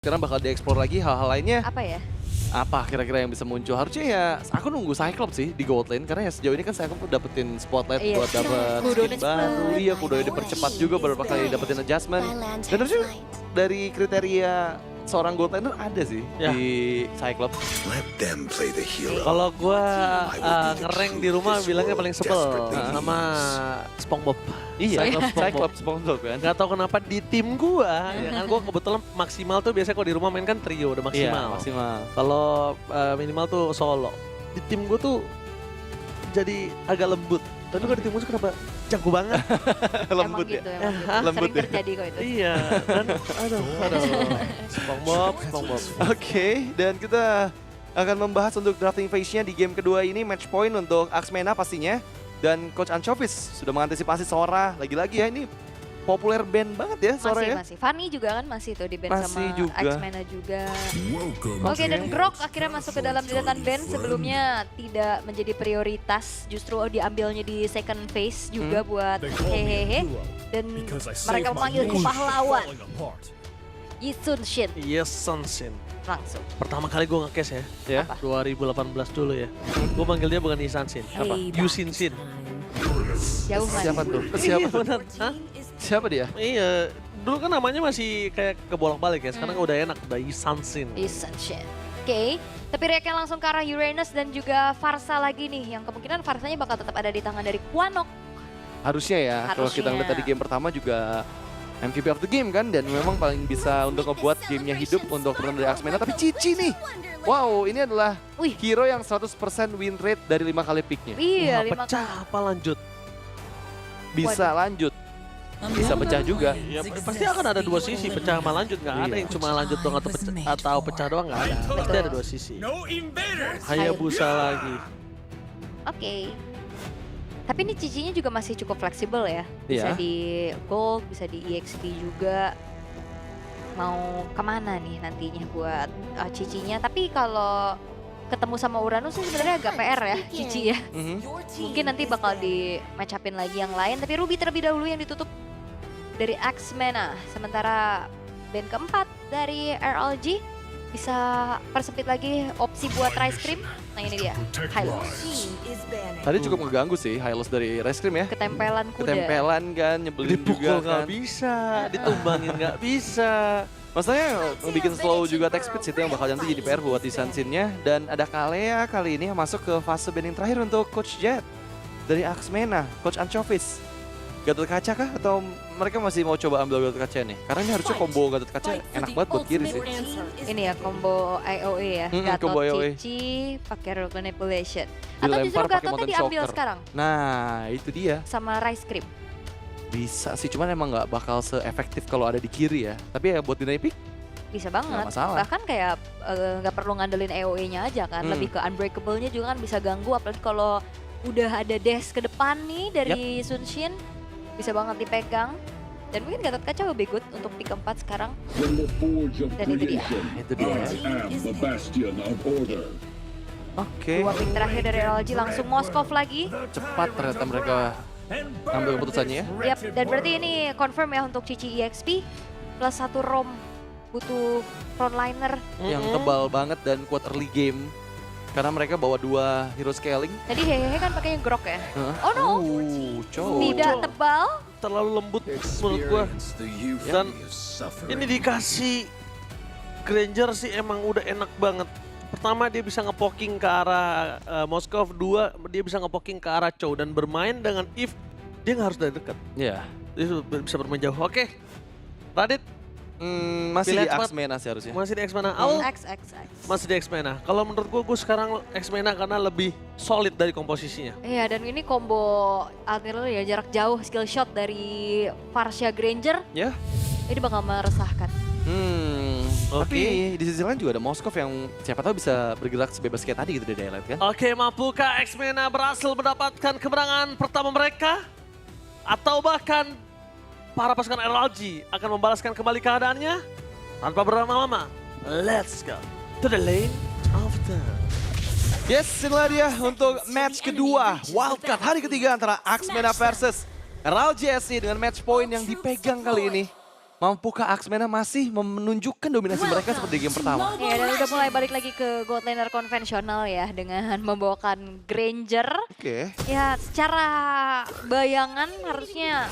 sekarang bakal dieksplor lagi hal-hal lainnya. Apa ya? Apa kira-kira yang bisa muncul? Harusnya ya aku nunggu Cyclops sih di gold lane karena ya sejauh ini kan Cyclops udah dapetin spotlight Iya. buat dapet Kudonya skin baru. cepet. Iya, kudonya dipercepat juga beberapa kali dapetin adjustment. Dan harusnya dari kriteria seorang gold laner ada sih Ya. di Cyclops. Let them play the hero. Kalau gue ngereng di rumah bilangnya paling sebel sama SpongeBob. Iya, Cyclops, Cyclops SpongeBob kan. Gak tau kenapa di tim gue, ya kan gue kebetulan maksimal tuh biasanya kalau di rumah main kan trio udah maksimal. Iya, maksimal. Kalau minimal tuh solo. Di tim gue tuh jadi agak lembut. Tapi kalau di tim musuh kenapa jago banget? Lembut Emang ya. gitu, emang gitu. Lembut Sering ya. terjadi kok itu. Iya, dan aduh. SpongeBob. Oke, dan kita akan membahas untuk drafting phase-nya di game kedua ini. Match point untuk Axmena pastinya. Dan Coach Anchovis sudah mengantisipasi Sora. Lagi-lagi ya, ini populer band banget ya Sora ya. Masih. Fanny juga kan masih tuh di band Masih sama juga. X-Mena juga. Welcome. Oke, dan Grok akhirnya masuk ke dalam deretan band. Sebelumnya tidak menjadi prioritas, justru diambilnya di second phase juga buat hehehe. Dan mereka memanggil ke pahlawan, Yisun Shin Yes, Sunsin. langsung. Pertama kali gue nge-case ya. Ya. 2018 dulu ya. Gue manggilnya bukan Isansin. Apa? Yusinsin. Jauh lagi. Siapa tuh? Siapa Iya tuh? benar. Hah? Siapa dia? Iya. Dulu kan namanya masih kayak kebolak-balik ya. Sekarang udah enak. Udah Isansin. Yisun Shin. Oke, tapi reaknya langsung ke arah Uranus dan juga Farsa lagi nih. Yang kemungkinan Farsanya bakal tetap ada di tangan dari Quanok. Harusnya ya. Kalau kita Harusnya. ngeliat tadi game pertama juga MVP of the game kan. Dan memang paling bisa untuk ngebuat gamenya hidup untuk turun dari Axmena. Tapi Cici nih. Wow, ini adalah Wih. hero yang 100% win rate dari 5 kali picknya. Iya, Wah, 5 pecah apa lanjut? Bisa lanjut. Bisa pecah juga. Ya, pasti akan ada dua sisi, pecah sama lanjut. Nggak ada yang cuma lanjut doang atau pecah doang, nggak ada. Pasti ada dua sisi. Hayabusa lagi. Oke. Tapi ini cicinya juga masih cukup fleksibel ya. Bisa Iya. di gold, bisa di EXP juga. Mau kemana nih nantinya buat cicinya. Tapi kalau ketemu sama Uranus sih sebenarnya agak PR ya, Cici ya. Mhm. Mungkin nanti bakal di match upin lagi yang lain. Tapi Ruby terlebih dahulu yang ditutup dari Axmena. Sementara band keempat dari RLG bisa persempit lagi opsi buat Rice Cream. Nah ini dia, Hylos. Tadi cukup ngeganggu sih Hylos dari Rice Cream ya. Ketempelan kuda. Ketempelan kan, nyebelin juga Dipukul kan. nggak bisa, ditumbangin nggak bisa. Maksudnya bikin slow juga attack speed sih, itu yang bakal nanti jadi PR buat Isansin-nya. Dan ada Kalea kali ini yang masuk ke fase banding terakhir untuk Coach Jet dari Axmena, Coach Anchovis. Gatot kaca kah? Atau mereka masih mau coba ambil Gatot kaca nih? Karena ini harusnya combo Gatot kaca enak banget buat kiri sih. Ini ya combo IOE ya, Mm-mm, Gatot combo IOE. Cici pakai rock manipulation. Atau Dilempar justru pakai Gatotnya mountain diambil shocker. sekarang Nah, itu dia. sama Rice Cream. Bisa sih, cuman emang nggak bakal se-efektif kalau ada di kiri ya. Tapi ya buat deny pick, Bisa banget. Nggak masalah. Bahkan kayak nggak perlu ngandelin AOE-nya aja kan. Lebih ke unbreakable-nya juga kan bisa ganggu. Apalagi kalau udah ada dash ke depan nih dari Sun Shin. Bisa banget dipegang. Dan mungkin Gatot Kaca lebih good untuk pick keempat sekarang. Dan itu dia. itu dia. the bastion of order. Oke, Dua pick terakhir dari RLG langsung Moskov lagi. cepat ternyata mereka ambil keputusannya ya. Yap, dan berarti ini confirm ya untuk Cici EXP. Plus 1 ROM. Butuh frontliner. Yang tebal banget dan kuat early game. Karena mereka bawa 2 hero scaling. Tadi hehehe kan pakainya grok ya. Hah? Oh no, Cow. tidak tebal. Terlalu lembut menurut gua. Dan ini dikasih Granger sih emang udah enak banget. Pertama dia bisa ngepoking ke arah Moskov, 2 dia bisa ngepoking ke arah Chow dan bermain dengan If dia nggak harus dari dekat. Ya, Dia bisa bermain jauh. Oke, Radit masih Pilihan di cepat. Axmena sih harusnya. masih di X-Mana. Aul X. masih di X-Mana. Kalau menurut gua sekarang X-Mana karena lebih solid dari komposisinya. Iya, dan ini combo artillery ya, jarak jauh skill shot dari Farsha Granger. Ya. Ini bakal meresahkan. Tapi di sisi lain juga ada Moskov yang siapa tahu bisa bergerak sebebas kayak tadi gitu di Daylight kan. Oke, mampukah X-Mana berhasil mendapatkan kemenangan pertama mereka? Atau bahkan para pasukan RLG akan membalaskan kembali keadaannya? Tanpa berlama-lama, let's go to the lane of time. Yes, inilah dia untuk match kedua Wildcard hari ketiga antara Axmena versus RLGSC dengan match point yang dipegang kali ini Mampukah Axmena masih menunjukkan dominasi mereka seperti di game pertama? Ya, dan udah mulai balik lagi ke gold laner konvensional ya dengan membawakan Granger. Oke. Ya, secara bayangan harusnya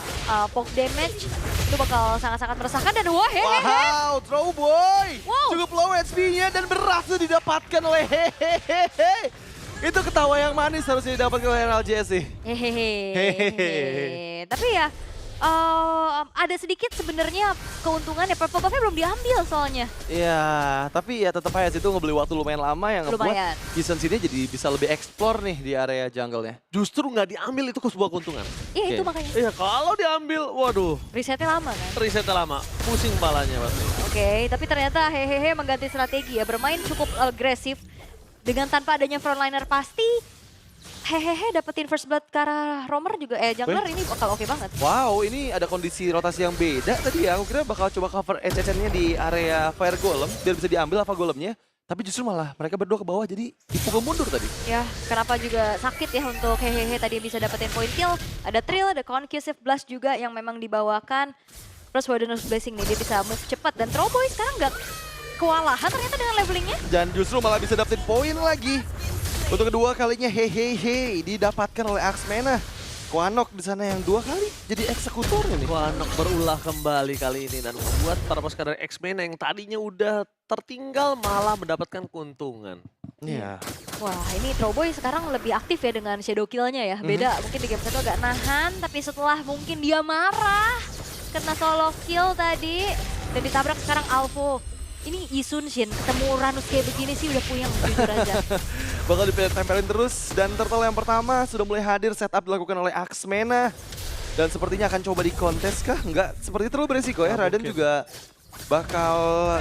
poke damage itu bakal sangat-sangat meresahkan dan wah hehehe. Wow, throw boy. Wow. Cukup low HP-nya dan berhasil didapatkan oleh hehehe. Itu ketawa yang manis harusnya didapatkan oleh RLJS sih. Hehehe. Tapi ya ada sedikit sebenarnya keuntungan ya, purple buff-nya belum diambil soalnya. Iya, tapi ya tetap aja itu ngebeli waktu lumayan lama yang ngebuat Lumayan. season sini jadi bisa lebih explore nih di area jungle-nya. Justru nggak diambil itu sebuah keuntungan. Iya Oke. itu makanya. Iya kalau diambil, waduh, Resetnya lama kan. resetnya lama, pusing palanya pasti. Oke, tapi ternyata hehehe mengganti strategi ya, bermain cukup agresif dengan tanpa adanya frontliner pasti. Hehehe dapetin first blood ke arah Roamer juga, jungler ini bakal oke banget. Wow, ini ada kondisi rotasi yang beda tadi ya. Aku kira bakal coba cover HCN-nya di area Fire Golem biar bisa diambil apa golemnya. Tapi justru malah mereka berdua ke bawah jadi dipukul mundur tadi. Ya, kenapa juga sakit ya untuk hehehe tadi bisa dapetin point kill. Ada Trill, ada Concussive Blast juga yang memang dibawakan. Plus Warden's Blessing nih, dia bisa move cepat. Dan Trowboy sekarang nggak kewalahan ternyata dengan levelingnya. Dan justru malah bisa dapetin poin lagi. Untuk kedua kalinya hehehe didapatkan oleh Axmena. Quanok di sana yang 2 kali jadi eksekutornya nih. Quanok berulah kembali kali ini dan membuat para pasukan dari X-Men yang tadinya udah tertinggal malah mendapatkan keuntungan. Iya. Wah, ini Trowboy sekarang lebih aktif ya dengan shadow kill-nya ya. Beda mungkin di game 1 agak nahan, tapi setelah mungkin dia marah kena solo kill tadi dan ditabrak sekarang Alvo. Ini Isun Shin ketemu Uranus kayak begini sih udah puyeng jujur aja. Bakal ditempelin terus dan turtle yang pertama sudah mulai hadir, setup dilakukan oleh Axmena. Dan sepertinya akan coba di kontes kah? Enggak, seperti terlalu beresiko ya. Raden juga bakal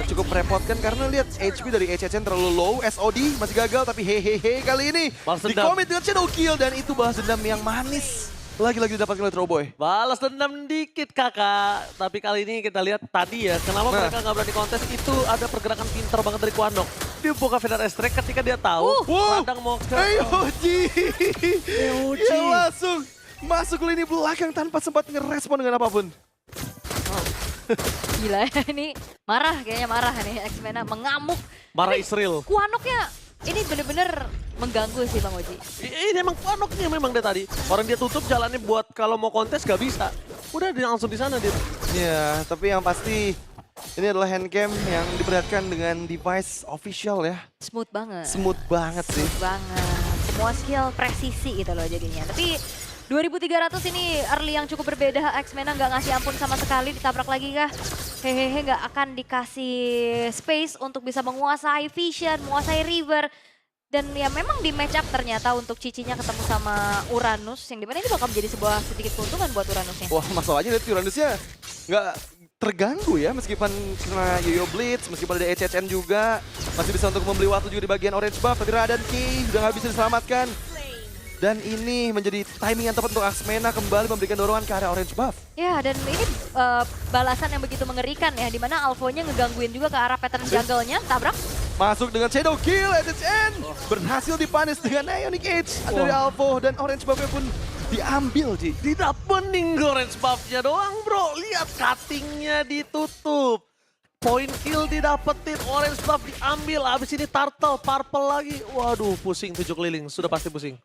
cukup merepotkan karena lihat HP dari HCN terlalu low. SOD masih gagal tapi hehehe kali ini Balas di dendam. commit dengan shadow kill dan itu balas dendam yang manis. Lagi-lagi didapatkan oleh Trowboy. Balas dendam dikit kakak, tapi kali ini kita lihat tadi ya, kenapa Nah. mereka nggak berani kontes itu ada pergerakan pintar banget dari Quanok. Dia buka Feather Strike ketika dia tahu Wow. Radang mau ke... Eoji! Eoji. Dia langsung masuk lini belakang tanpa sempat ngerespon dengan apapun. Gila ya, ini marah kayaknya marah nih X-Mena mengamuk. Marah Tapi Israel. Quanoknya ini bener-bener mengganggu sih Bang Oji. Ini emang Quanoknya memang dia tadi. Orang dia tutup jalannya buat kalau mau kontes gak bisa. Udah dia langsung di sana dia. Ya, tapi yang pasti ini adalah handcam yang diperlihatkan dengan device official ya. Smooth banget. Smooth banget sih. Banget. Semua skill presisi gitu loh jadinya. Tapi 2300 ini early yang cukup berbeda. X-Mena nggak ngasih ampun sama sekali. Ditabrak lagi kah? Hehehe nggak akan dikasih space untuk bisa menguasai Vision, menguasai River. Dan ya memang di match up ternyata untuk Cicinya ketemu sama Uranus. Yang dimana ini bakal menjadi sebuah sedikit keuntungan buat Uranusnya. Wah, masalahnya lihat Uranusnya nggak terganggu ya meskipun kena Yoyo Blitz, meskipun ada HCN juga. Masih bisa untuk membeli waktu juga di bagian orange buff. Tapi Radan Ki udah nggak bisa diselamatkan. Dan ini menjadi timing yang tepat untuk Axmena kembali memberikan dorongan ke area orange buff. Ya dan ini balasan yang begitu mengerikan ya. Dimana Alvo-nya ngegangguin juga ke arah pattern jungle-nya. Tabrak. Masuk dengan shadow kill, HCN berhasil dipanis dengan Ionic Age dari Alvo dan orange buff-nya pun diambil, Ji. Tidak bening orange buff-nya doang bro. Lihat cutting-nya ditutup. Point kill didapetin, orange buff diambil. Abis ini turtle, purple lagi. Waduh pusing 7 keliling, sudah pasti pusing.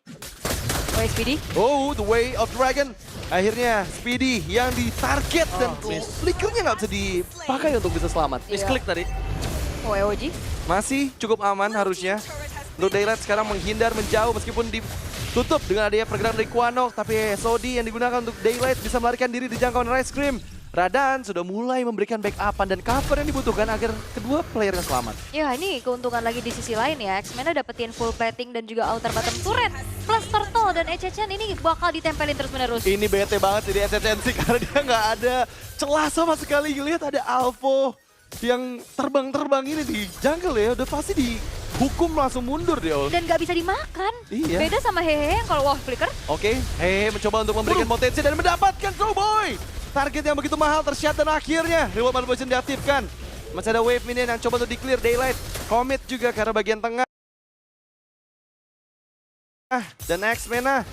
Oh SPD. Oh, the way of dragon. Akhirnya Speedy yang ditarget dan flickernya nggak bisa dipakai untuk bisa selamat. Misklik tadi. Oh EOG. Masih cukup aman harusnya. Untuk Daylight sekarang menghindar, menjauh meskipun ditutup dengan adanya pergerakan dari Quanok. Tapi SOD yang digunakan untuk Daylight bisa melarikan diri di jangkauan Rice Cream. Radan sudah mulai memberikan backupan dan cover yang dibutuhkan agar kedua playernya selamat. Ya ini keuntungan lagi di sisi lain ya. X-Mena dapetin full plating dan juga outer bottom turret. Plus turtle dan HCN ini bakal ditempelin terus menerus. Ini bete banget jadi SSNC karena dia nggak ada celah sama sekali. Lihat ada Alvo yang terbang-terbang ini di jungle ya. Udah pasti dihukum langsung mundur dia. Dan gak bisa dimakan. Iya. Beda sama Hehe yang kalau wah flicker. Oke, mencoba untuk memberikan potensi dan mendapatkan Trowboy. Target yang begitu mahal tersiat dan akhirnya reward manipulation diaktifkan. Masih ada wave minion yang coba untuk di-clear Daylight. Commit juga ke arah bagian tengah. Dan Axmena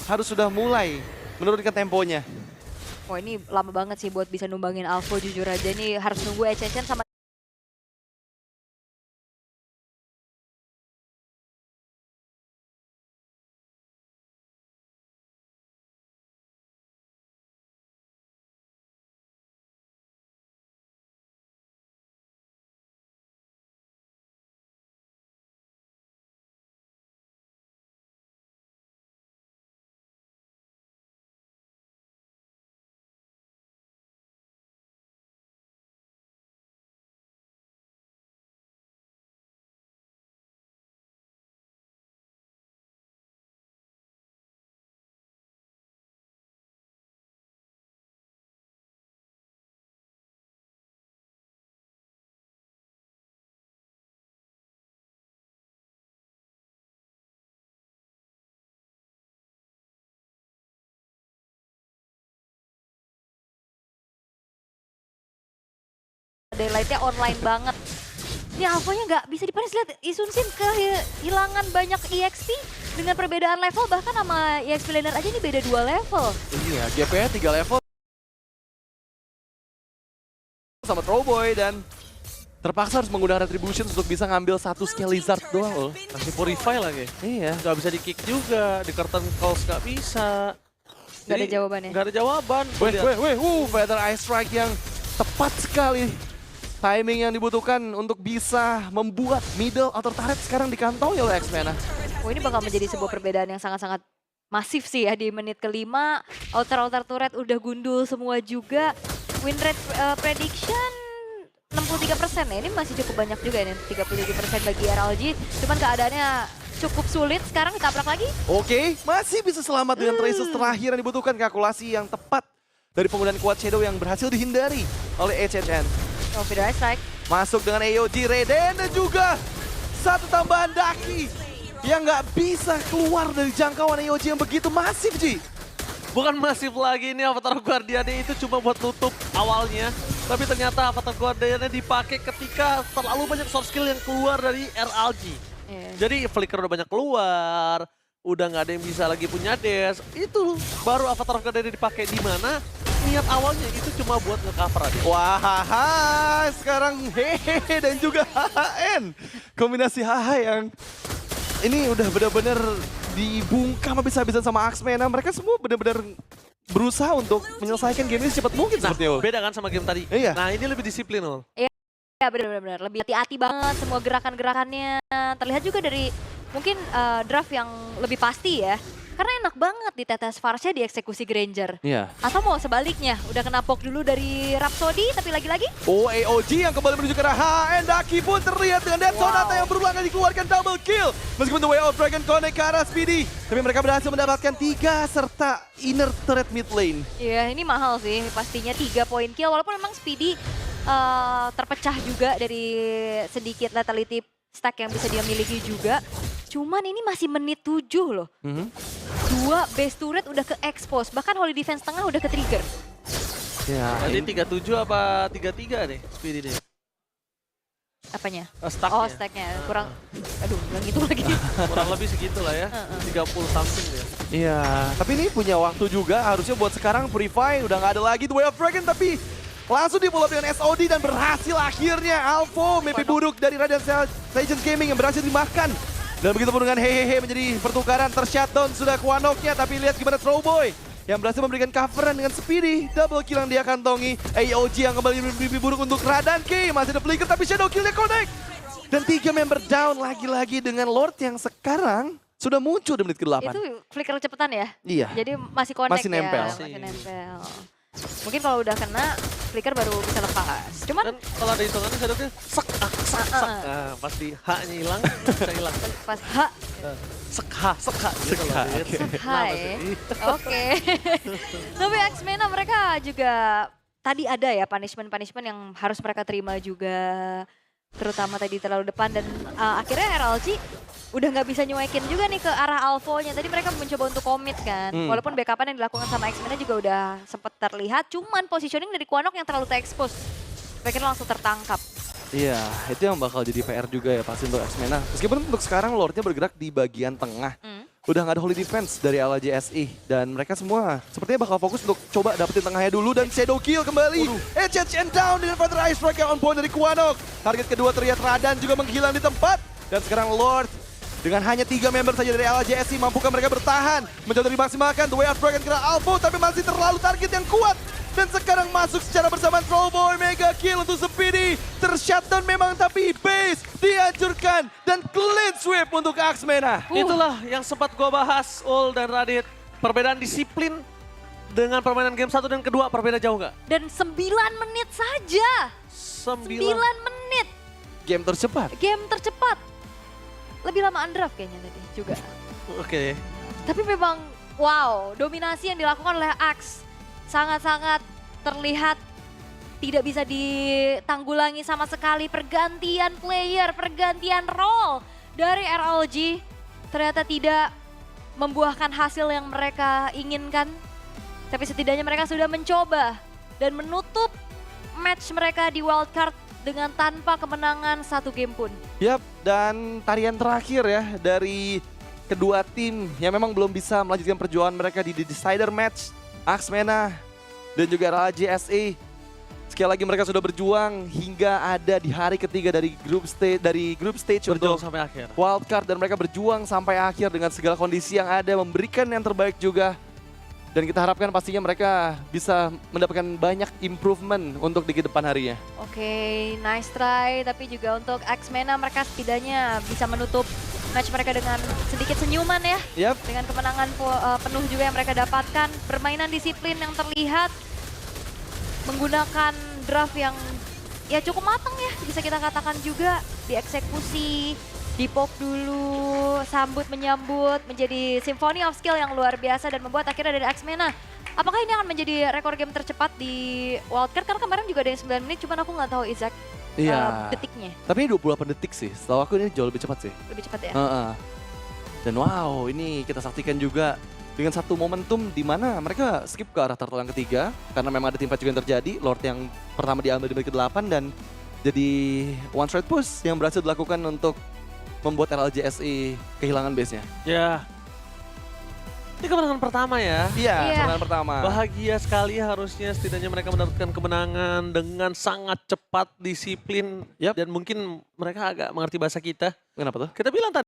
harus sudah mulai menurunkan temponya. Wah ini lama banget sih buat bisa numbangin Alpha jujur aja nih harus nunggu Chen sama daylightnya online banget. Ini Alpha-nya nggak bisa dipanis, lihat Isunsin kehilangan banyak EXP dengan perbedaan level, bahkan sama EXP laner aja ini beda 2 level. Iya, GP-nya 3 level sama Throwboy dan terpaksa harus menggunakan Retribution untuk bisa ngambil satu skill Lizard doang loh. Masih Purify lagi. Iya. Nggak bisa di-kick juga, di curtain calls nggak bisa. Nggak ada Jadi, jawabannya. Nggak ada jawaban. Feather Ice Strike yang tepat sekali. Timing yang dibutuhkan untuk bisa membuat middle outer turret sekarang dikantongi oleh X-Mena. Oh ini bakal menjadi sebuah perbedaan yang sangat-sangat masif sih ya di menit kelima. Outer turret udah gundul semua juga. Win rate prediction 63% ya, ini masih cukup banyak juga ini 37% bagi RLG. Cuman keadaannya cukup sulit, sekarang ditabrak lagi. Oke, masih bisa selamat dengan traces terakhir yang dibutuhkan, kalkulasi yang tepat dari penggunaan Quad Shadow yang berhasil dihindari oleh HHN. Oh, Feather Ice Strike. Masuk dengan AOG, Raiden dan juga satu tambahan Daki yang nggak bisa keluar dari jangkauan AOG yang begitu masif, Ji. Bukan masif lagi ini Avatar Guardian-nya itu cuma buat nutup awalnya. Tapi ternyata Avatar Guardian-nya dipakai ketika terlalu banyak soft skill yang keluar dari RLG. Yeah. Jadi Flicker udah banyak keluar, udah nggak ada yang bisa lagi punya dash. Itu baru Avatar Guardian dipakai di mana niat awalnya itu cuma buat nge-cover aja. Wah, sekarang hehehe dan juga HHN. Kombinasi HH yang ini udah benar-benar dibungkam habis-habisan sama Axmena. Mereka semua benar-benar berusaha untuk menyelesaikan game ini secepat mungkin Nah, sepertinya. beda kan sama game tadi. Iya. Nah, ini lebih disiplin loh. Ya benar-benar lebih hati-hati banget semua gerakan-gerakannya. Terlihat juga dari mungkin draft yang lebih pasti ya. Karena enak banget di tetes Farsnya dieksekusi Granger. Iya. Atau mau sebaliknya, udah kena poke dulu dari Rhapsody tapi lagi-lagi. Oh, AOG yang kembali menuju ke arah HN. Daki pun terlihat dengan Death Sonata yang berulang kali dikeluarkan double kill. Meskipun The Way of Dragon connect ke arah Speedy. Tapi mereka berhasil mendapatkan 3 serta inner turret mid lane. Iya ini mahal sih, pastinya 3 poin kill. Walaupun memang Speedy terpecah juga dari sedikit lethality stack yang bisa dia miliki juga. Cuman ini masih menit 7 loh. 2 base turret udah ke expose, bahkan Holy Defense tengah udah ke trigger. Ya, Jadi 37 apa 33 nih Speedy deh. Apanya? Stacknya. Oh stacknya, kurang, aduh bilang gitu lagi. Kurang lebih segitu lah ya. 30 something ya. iya. Tapi ini punya waktu juga, harusnya buat sekarang Purify udah nggak ada lagi The Way of Dragon, tapi langsung di pull up dengan SOD dan berhasil akhirnya Alpha, mimpi buruk dari Radiant Legends Gaming yang berhasil dimakan. Dan begitu pun dengan hehehe menjadi pertukaran, tershutdown sudah Quanoknya, tapi lihat gimana Throwboy yang berhasil memberikan coveran dengan Speedy. Double kill yang dia kantongi. AOG yang kembali mimpi buruk untuk Radanke, masih ada flicker tapi shadow kill-nya connect. Dan 3 member down lagi-lagi dengan Lord yang sekarang sudah muncul di menit ke-8. Itu flicker cepetan ya? Iya. Jadi masih connect Masih nempel. ya? Masih nempel. Mungkin kalau udah kena, flicker baru bisa lepas. Cuman Dan kalau ada hitungannya shadownya sak. Nah, pasti H-nya hilang, bisa hilang. pas Sekha gitu loh. Hai. Oke. Tapi X-Mena mereka juga tadi ada ya punishment-punishment yang harus mereka terima juga. Terutama tadi terlalu depan dan akhirnya RLG udah nggak bisa nyuekin juga nih ke arah Alpha-nya. Tadi mereka mencoba untuk commit kan. Walaupun backup-an yang dilakukan sama X-Mena juga udah sempat terlihat. Cuman positioning dari Quanok yang terlalu ter-expose. Mereka langsung tertangkap. Iya, itu yang bakal jadi PR juga ya pasti untuk X-Mena. Meskipun untuk sekarang Lordnya bergerak di bagian tengah. Udah nggak ada holy defense dari LAJSI. Dan mereka semua sepertinya bakal fokus untuk coba dapetin tengahnya dulu. Dan shadow kill kembali. Exchange and down dengan Father Ice Strike on point dari Quanok. Target kedua terlihat Radan juga menghilang di tempat. Dan sekarang Lord dengan hanya 3 member saja dari LAJSI, mampukah mereka bertahan? Mencoba dimaksimalkan, The Way of Dragon kena Alpha, tapi masih terlalu target yang kuat. Dan sekarang masuk secara bersamaan Trollboy, mega kill untuk Speedy. Tershutdown memang, tapi base dihancurkan. Dan clean sweep untuk Axmena. Itulah yang sempat gue bahas, Ul dan Radit. Perbedaan disiplin dengan permainan game 1 dan kedua, berbeda jauh nggak? Dan 9 menit saja. 9 menit. Game tercepat. Game tercepat. Lebih lama undraft kayaknya tadi juga. Oke. Tapi memang wow, dominasi yang dilakukan oleh Axe sangat-sangat terlihat tidak bisa ditanggulangi sama sekali. Pergantian player, pergantian role dari RLG ternyata tidak membuahkan hasil yang mereka inginkan. Tapi setidaknya mereka sudah mencoba dan menutup match mereka di wildcard dengan tanpa kemenangan 1 game pun. Yap, dan tarian terakhir ya dari kedua tim yang memang belum bisa melanjutkan perjuangan mereka di Decider Match. Axmena dan juga LAJSI. Sekali lagi mereka sudah berjuang hingga ada di hari ketiga dari group stage Berjuang untuk sampai akhir. wildcard. Dan mereka berjuang sampai akhir dengan segala kondisi yang ada, memberikan yang terbaik juga. Dan kita harapkan pastinya mereka bisa mendapatkan banyak improvement untuk di depan harinya. Oke, nice try. Tapi juga untuk Axmena mereka setidaknya bisa menutup match mereka dengan sedikit senyuman ya. Yap. Dengan kemenangan penuh juga yang mereka dapatkan. Permainan disiplin yang terlihat. Menggunakan draft yang ya cukup matang ya. Bisa kita katakan juga dieksekusi. Dipop dulu, sambut menyambut, menjadi symphony of skill yang luar biasa dan membuat akhirnya dari Axmena. Apakah ini akan menjadi rekor game tercepat di wildcard? Karena kemarin juga ada yang 9 menit, cuman aku nggak tahu exact detiknya. Tapi ini 28 detik sih, setahu aku ini jauh lebih cepat sih. Lebih cepat ya? Dan wow, ini kita saksikan juga dengan satu momentum di mana mereka skip ke arah turtle yang ketiga. Karena memang ada team fight juga yang terjadi, Lord yang pertama diambil di menit ke-8 dan jadi one straight push yang berhasil dilakukan untuk membuat LAJSI kehilangan base-nya. Ya. Ini kemenangan pertama ya. Iya, Iya. kemenangan pertama. Bahagia sekali harusnya setidaknya mereka mendapatkan kemenangan dengan sangat cepat, disiplin. Yap. Dan mungkin mereka agak mengerti bahasa kita. Kenapa tuh? Kita bilang tadi.